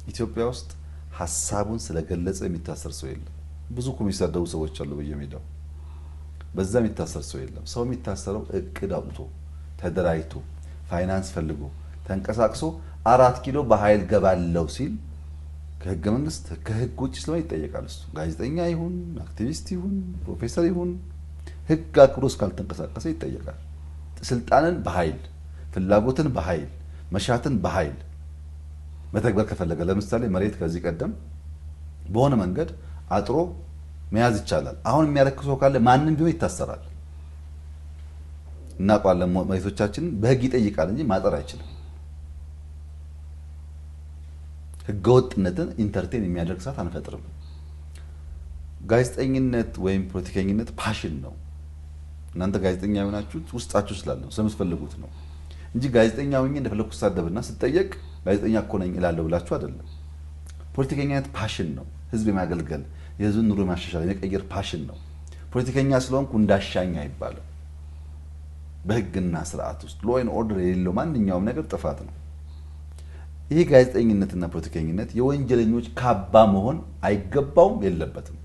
ኢትዮጵያ ውስጥ ሀሳቡን ስለገለጸ የሚታሰር ሰው የለም። ብዙ እኮ የሚሳደቡ ሰዎች አሉ በየሜዳው። በዛ የሚታሰር ሰው የለም። ሰው የሚታሰረው እቅድ አውጥቶ ተደራጅቶ ፋይናንስ ፈልጎ ተንቀሳቅሶ 4 ኪሎ በኃይል ገባለው ሲል ከህገ መንግስት ከህግ ውጭ ስለሆነ ይጠየቃል። እሱ ጋዜጠኛ ይሁን አክቲቪስት ይሁን ፕሮፌሰር ይሁን ህግ አክብሮ እስካልተንቀሳቀሰ ይጠየቃል። ስልጣንን በኃይል ፍላጎትን በኃይል መሻትን በኃይል መተግበር ከፈለገ ለምሳሌ መሬት ከዚህ ቀደም በሆነ መንገድ አጥሮ መያዝ ይቻላል። አሁን የሚያረክሰው ካለ ማንንም ቢሆን ይታሰራል። እናውቃለን። መሬቶቻችንን በህግ ይጠይቃል እንጂ ማጠር አይችልም። ህገወጥነትን ኢንተርቴን የሚያደርግ ሰዓት አንፈጥርም። ጋዜጠኝነት ወይም ፖለቲከኝነት ፓሽን ነው። እናንተ ጋዜጠኛ የሆናችሁት ውስጣችሁ ስላለ ነው፣ ስለምትፈልጉት ነው እንጂ ጋዜጠኛ ሆኜ እንደፈለኩ ሳደብና ስጠየቅ ጋዜጠኛ እኮ ነኝ እላለሁ ብላችሁ አይደለም። ፖለቲከኝነት ፓሽን ነው። ህዝብ የማገልገል የህዝብን ኑሮ ማሻሻል የመቀየር ፓሽን ነው። ፖለቲከኛ ስለሆንኩ እንዳሻኝ አይባልም። በህግና ስርዓት ውስጥ ሎ ኤንድ ኦርደር የሌለው ማንኛውም ነገር ጥፋት ነው። ይሄ ጋዜጠኝነትና ፖለቲከኝነት የወንጀለኞች ካባ መሆን አይገባውም፣ የለበትም።